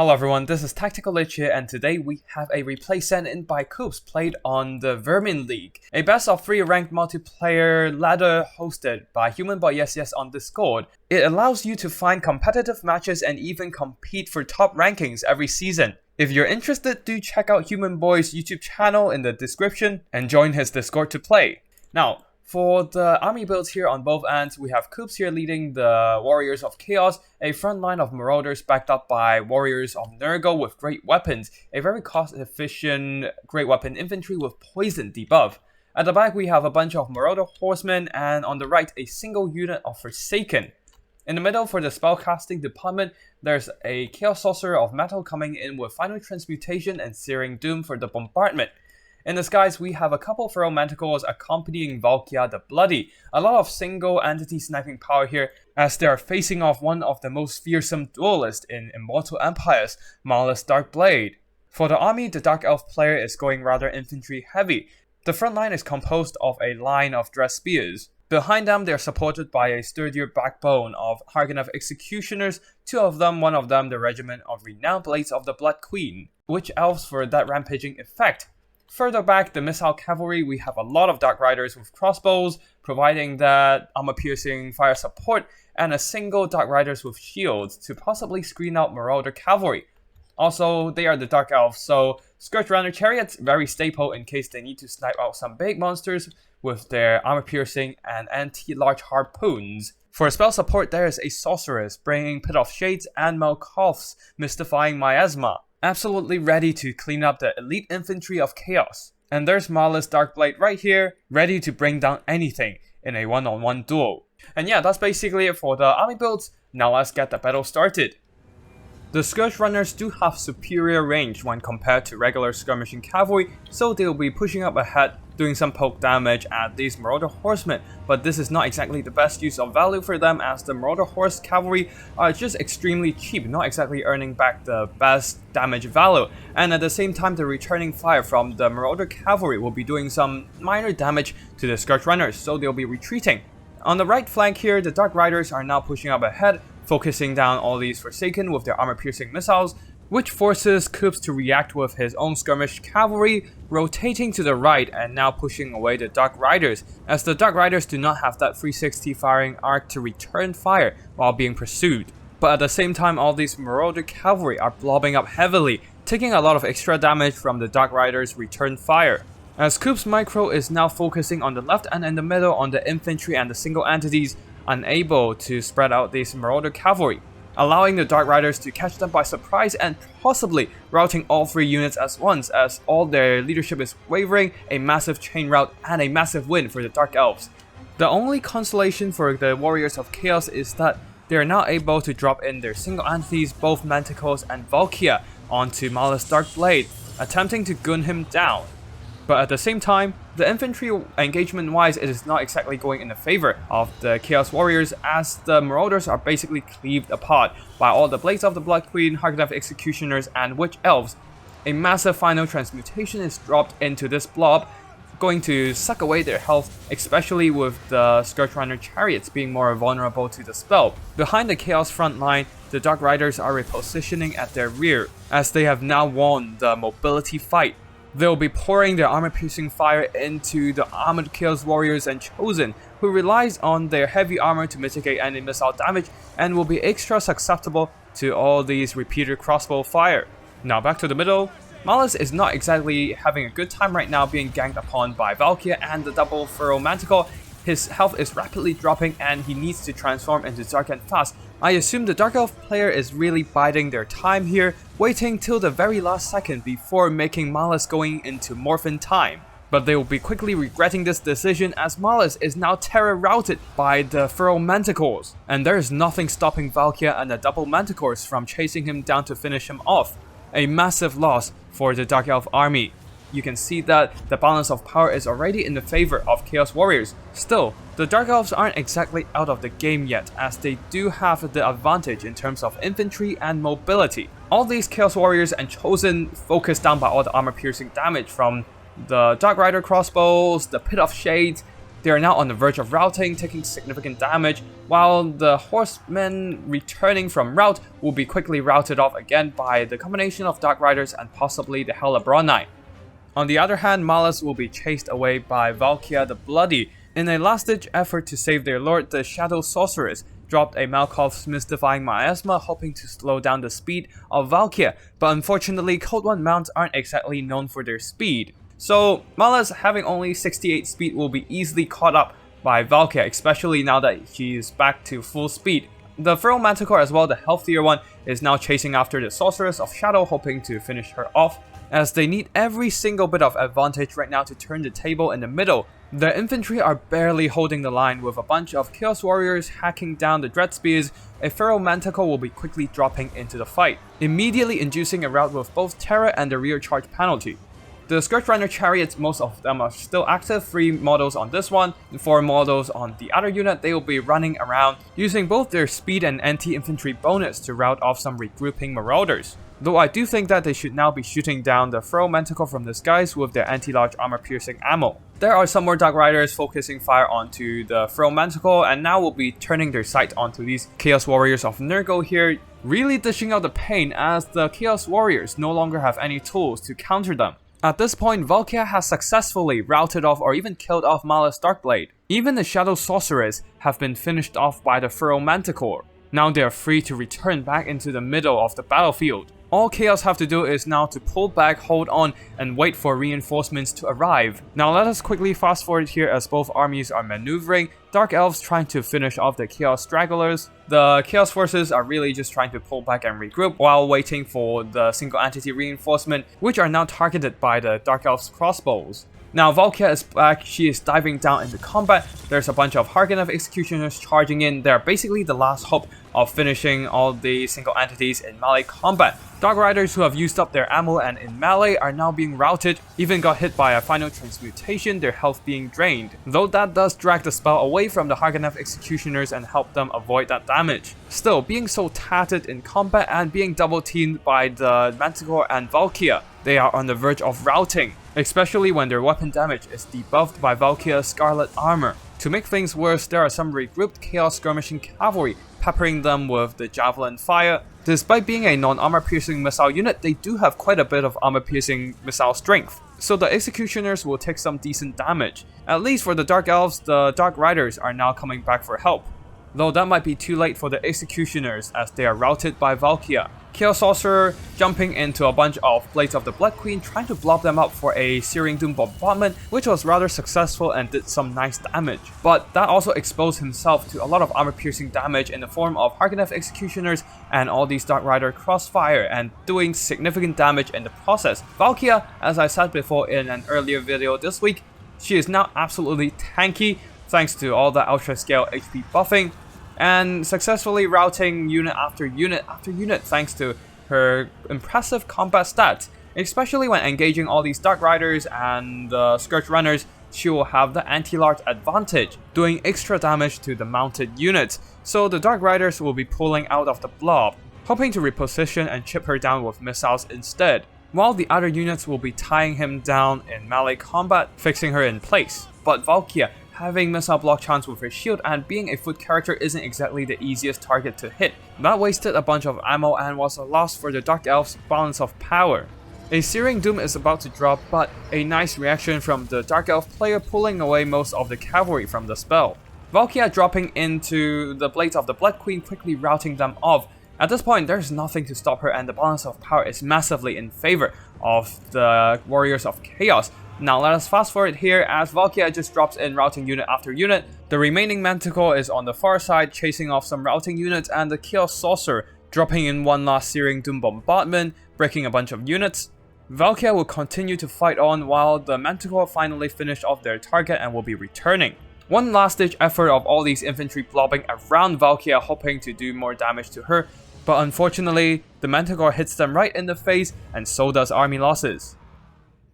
Hello everyone, this is Tactical Lich here, and today we have a replay sent in by Coops played on the Vermin League, a best of 3 ranked multiplayer ladder hosted by HumanBoyYesYes on Discord. It allows you to find competitive matches and even compete for top rankings every season. If you're interested, do check out HumanBoy's YouTube channel in the description and join his Discord to play. Now, for the army builds here on both ends, we have Coops here leading the Warriors of Chaos, a front line of Marauders backed up by Warriors of Nurgle with great weapons, a very cost-efficient great weapon infantry with poison debuff. At the back we have a bunch of Marauder Horsemen, and on the right a single unit of Forsaken. In the middle for the spellcasting department, there's a Chaos Sorcerer of Metal coming in with Final Transmutation and Searing Doom for the bombardment. In the skies, we have a couple Feral Manticores accompanying Valkia the Bloody. A lot of single entity sniping power here, as they are facing off one of the most fearsome duelists in Immortal Empires, Malus Darkblade. For the army, the Dark Elf player is going rather infantry heavy. The front line is composed of a line of dressed spears. Behind them, they are supported by a sturdier backbone of TZ'ARCAN'T executioners, one of them the regiment of Renowned Blades of the Blood Queen, Witch Elves for that rampaging effect. Further back, the Missile Cavalry, we have a lot of Dark Riders with crossbows, providing that armor-piercing fire support, and a single Dark Riders with shields to possibly screen out Marauder Cavalry. Also, they are the Dark Elves, so Scourge Runner Chariots, very staple in case they need to snipe out some big monsters with their armor-piercing and anti-large harpoons. For spell support, there is a Sorceress, bringing Pit of Shades and Malkoff's Mystifying Miasma, absolutely ready to clean up the elite infantry of chaos. And there's Malus Darkblade right here, ready to bring down anything in a one-on-one duel. And yeah, that's basically it for the army builds. Now let's get the battle started. The Scourge Runners do have superior range when compared to regular skirmishing cavalry, so they'll be pushing up ahead, doing some poke damage at these Marauder Horsemen, but this is not exactly the best use of value for them, as the Marauder Horse Cavalry are just extremely cheap, not exactly earning back the best damage value, and at the same time the returning fire from the Marauder Cavalry will be doing some minor damage to the Scourge Runners, so they'll be retreating. On the right flank here, the Dark Riders are now pushing up ahead, focusing down all these Forsaken with their armor-piercing missiles, which forces Coops to react with his own skirmish cavalry, rotating to the right and now pushing away the Dark Riders, as the Dark Riders do not have that 360 firing arc to return fire while being pursued. But at the same time, all these Marauder Cavalry are blobbing up heavily, taking a lot of extra damage from the Dark Riders' return fire. As Coops' micro is now focusing on the left and in the middle on the infantry and the single entities, unable to spread out these Marauder Cavalry, allowing the Dark Riders to catch them by surprise and possibly routing all 3 units at once, as all their leadership is wavering, a massive chain rout and a massive win for the Dark Elves. The only consolation for the Warriors of Chaos is that they are now able to drop in their single entities, both Manticores and Valkia, onto Malus Darkblade, attempting to gun him down. But at the same time, the infantry engagement-wise, it is not exactly going in the favor of the Chaos Warriors, as the Marauders are basically cleaved apart by all the Blades of the Blood Queen, TZ'ARCAN'T executioners, and Witch Elves. A massive Final Transmutation is dropped into this blob, going to suck away their health, especially with the Scourge Runner Chariots being more vulnerable to the spell. Behind the Chaos front line, the Dark Riders are repositioning at their rear, as they have now won the mobility fight. They'll be pouring their armor-piercing fire into the armored Chaos Warriors and Chosen, who relies on their heavy armor to mitigate any missile damage and will be extra susceptible to all these repeated crossbow fire. Now back to the middle. Malus is not exactly having a good time right now, being ganked upon by Valkia and the double Feral Manticore. His health is rapidly dropping and he needs to transform into Tz'arkan fast. I assume the Dark Elf player is really biding their time here, waiting till the very last second before making Malus going into Morphin time. But they will be quickly regretting this decision, as Malus is now terror routed by the Feral Manticores, and there is nothing stopping Valkia and the double Manticores from chasing him down to finish him off. A massive loss for the Dark Elf army. You can see that the balance of power is already in the favor of Chaos Warriors. Still, the Dark Elves aren't exactly out of the game yet, as they do have the advantage in terms of infantry and mobility. All these Chaos Warriors and Chosen focused down by all the armor-piercing damage from the Dark Rider crossbows, the Pit of Shades, They are now on the verge of routing, taking significant damage, while the horsemen returning from rout will be quickly routed off again by the combination of Dark Riders and possibly the Hellebronite. On the other hand, Malus will be chased away by Valkia the Bloody. In a last-ditch effort to save their lord, the Shadow Sorceress dropped a Malkov's Mystifying Miasma, hoping to slow down the speed of Valkia, but unfortunately Code 1 mounts aren't exactly known for their speed. So Malus, having only 68 speed, will be easily caught up by Valkia, especially now that she is back to full speed. The Feral Manticore, as well, the healthier one, is now chasing after the Sorceress of Shadow, hoping to finish her off, as they need every single bit of advantage right now to turn the table in the middle. The infantry are barely holding the line, with a bunch of Chaos Warriors hacking down the Dread Spears. A Feral Manticore will be quickly dropping into the fight, immediately inducing a rout with both Terror and the rear charge penalty. The Scourge Runner Chariots, most of them are still active, 3 models on this one, 4 models on the other unit. They will be running around, using both their speed and anti-infantry bonus to rout off some regrouping marauders. Though I do think that they should now be shooting down the Feral Manticore from the skies with their anti-large armor-piercing ammo. There are some more Dark Riders focusing fire onto the Feral Manticore, and now will be turning their sight onto these Chaos Warriors of Nurgle here, really dishing out the pain as the Chaos Warriors no longer have any tools to counter them. At this point, Valkia has successfully routed off or even killed off Malus Darkblade. Even the Shadow Sorceress have been finished off by the Feral Manticore. Now they are free to return back into the middle of the battlefield. All Chaos have to do is now to pull back, hold on, and wait for reinforcements to arrive. Now let us quickly fast forward here as both armies are maneuvering. Dark Elves trying to finish off the Chaos Stragglers. The Chaos Forces are really just trying to pull back and regroup while waiting for the single entity reinforcement, which are now targeted by the Dark Elves crossbows. Now Valkia is back, she is diving down into combat. There's a bunch of Harkonneth Executioners charging in. They're basically the last hope of finishing all the single entities in melee combat. Dark Riders who have used up their ammo and in melee are now being routed, even got hit by a final transmutation, their health being drained. Though that does drag the spell away from the Harkonneth Executioners and help them avoid that damage. Still, being so tattered in combat and being double teamed by the Manticore and Valkia, they are on the verge of routing, especially when their weapon damage is debuffed by Valkia's Scarlet Armor. To make things worse, there are some regrouped Chaos Skirmishing Cavalry peppering them with the Javelin Fire. Despite being a non-armor piercing missile unit, they do have quite a bit of armor piercing missile strength, so the Executioners will take some decent damage. At least for the Dark Elves, the Dark Riders are now coming back for help, though that might be too late for the Executioners as they are routed by Valkia. Chaos Sorcerer jumping into a bunch of Blades of the Blood Queen, trying to blob them up for a Searing Doom bombardment, which was rather successful and did some nice damage. But that also exposed himself to a lot of armor-piercing damage in the form of Harkonneth Executioners and all these Dark Rider crossfire, and doing significant damage in the process. Valkia, as I said before in an earlier video this week, she is now absolutely tanky thanks to all the Ultra Scale HP buffing, and successfully routing unit after unit after unit thanks to her impressive combat stats. Especially when engaging all these Dark Riders and the Scourge Runners, she will have the anti-large advantage, doing extra damage to the mounted units, so the Dark Riders will be pulling out of the blob, hoping to reposition and chip her down with missiles instead, while the other units will be tying him down in melee combat, fixing her in place. But Valkia, having missile block chance with her shield and being a foot character, isn't exactly the easiest target to hit. That wasted a bunch of ammo and was a loss for the Dark Elves' balance of power. A Searing Doom is about to drop, but a nice reaction from the Dark Elf player pulling away most of the cavalry from the spell. Valkia dropping into the Blades of the Blood Queen, quickly routing them off. At this point, there's nothing to stop her and the balance of power is massively in favor of the Warriors of Chaos. Now let us fast forward here as Valkia just drops in routing unit after unit. The remaining Manticore is on the far side chasing off some routing units, and the Chaos Sorcerer dropping in one last Searing Doom bombardment, breaking a bunch of units. Valkia will continue to fight on while the Manticore finally finish off their target and will be returning. One last ditch effort of all these infantry blobbing around Valkia, hoping to do more damage to her, but unfortunately the Manticore hits them right in the face, and so does army losses.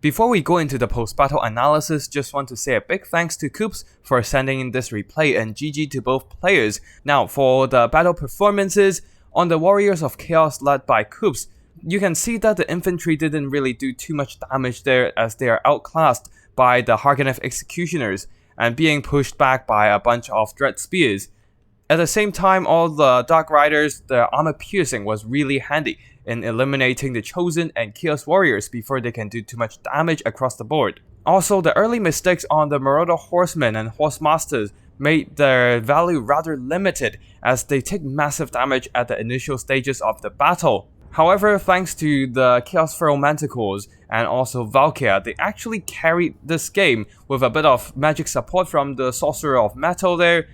Before we go into the post-battle analysis, just want to say a big thanks to Coops for sending in this replay, and GG to both players. Now for the battle performances, on the Warriors of Chaos led by Coops, you can see that the infantry didn't really do too much damage there as they are outclassed by the Harkonneth Executioners, and being pushed back by a bunch of Dread Spears. At the same time, all the Dark Riders, their armor piercing was really handy in eliminating the Chosen and Chaos Warriors before they can do too much damage across the board. Also, the early mistakes on the Marauder Horsemen and Horsemasters made their value rather limited as they take massive damage at the initial stages of the battle. However, thanks to the Chaos Feral Manticores and also Valkyria, they actually carried this game with a bit of magic support from the Sorcerer of Metal there.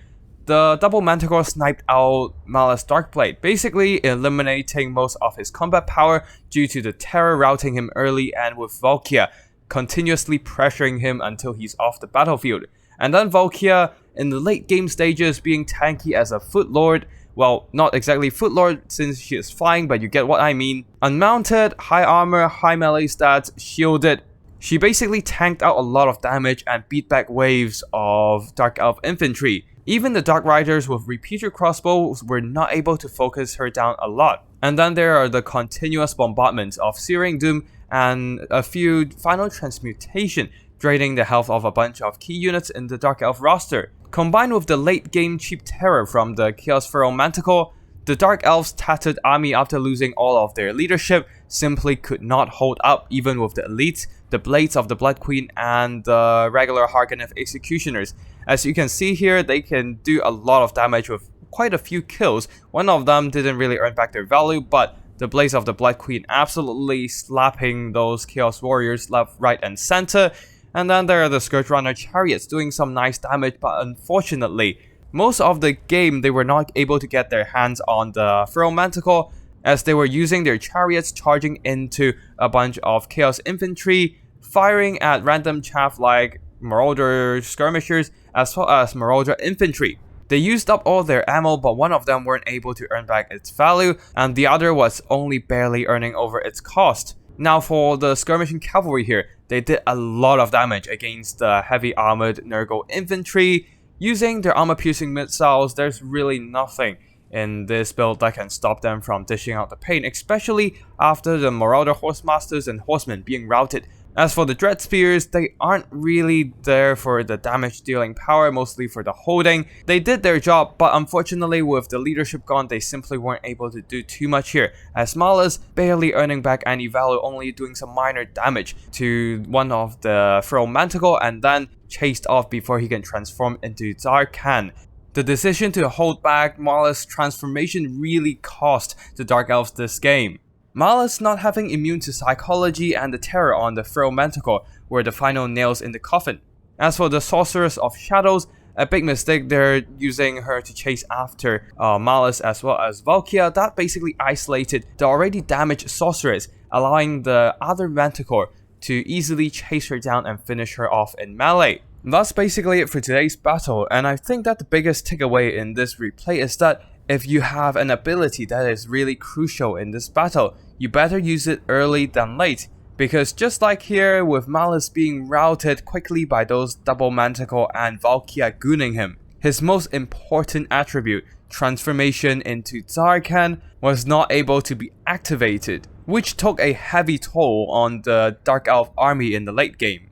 The double Manticore sniped out Malus Darkblade, basically eliminating most of his combat power due to the Terror routing him early and with Valkyria continuously pressuring him until he's off the battlefield. And then Valkyria in the late game stages being tanky as a Footlord. Well, not exactly Footlord since she is flying, but you get what I mean. Unmounted, high armor, high melee stats, shielded. She basically tanked out a lot of damage and beat back waves of Dark Elf infantry. Even the Dark Riders with repeater crossbows were not able to focus her down a lot. And then there are the continuous bombardments of Searing Doom and a few final transmutation, draining the health of a bunch of key units in the Dark Elf roster. Combined with the late game cheap terror from the Chaos Feral Manticore, the Dark Elves' tattered army after losing all of their leadership simply could not hold up even with the elites, the Blades of the Blood Queen, and the regular Harganeth Executioners. As you can see here, they can do a lot of damage with quite a few kills. One of them didn't really earn back their value, but the Blades of the Blood Queen absolutely slapping those Chaos Warriors left, right, and center. And then there are the Scourge Runner Chariots doing some nice damage, but unfortunately, most of the game they were not able to get their hands on the Feral Manticore as they were using their chariots charging into a bunch of Chaos Infantry, firing at random chaff like Marauder Skirmishers as well as Marauder Infantry. They used up all their ammo, but one of them weren't able to earn back its value, and the other was only barely earning over its cost. Now for the Skirmishing Cavalry here, they did a lot of damage against the heavy armored Nurgle infantry. Using their armor-piercing missiles, there's really nothing in this build that can stop them from dishing out the pain, especially after the Marauder Horsemasters and Horsemen being routed. As for the Dread Spears, they aren't really there for the damage dealing power, mostly for the holding. They did their job, but unfortunately with the leadership gone, they simply weren't able to do too much here, as Malus barely earning back any value, only doing some minor damage to one of the Feral Manticore and then chased off before he can transform into Tz'arkan. The decision to hold back Malus' transformation really cost the Dark Elves this game. Malus not having immune to psychology and the terror on the Feral Manticore were the final nails in the coffin. As for the Sorceress of Shadows, a big mistake there using her to chase after Malus as well as Valkyria that basically isolated the already damaged Sorceress, allowing the other Manticore to easily chase her down and finish her off in melee. That's basically it for today's battle, and I think that the biggest takeaway in this replay is that if you have an ability that is really crucial in this battle, you better use it early than late, because just like here with Malus being routed quickly by those double Manticore and Valkyria gooning him, his most important attribute, transformation into Tz'arkan, was not able to be activated, which took a heavy toll on the Dark Elf army in the late game.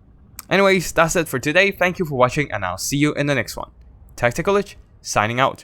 Anyways, that's it for today. Thank you for watching and I'll see you in the next one. TacticalItch, signing out.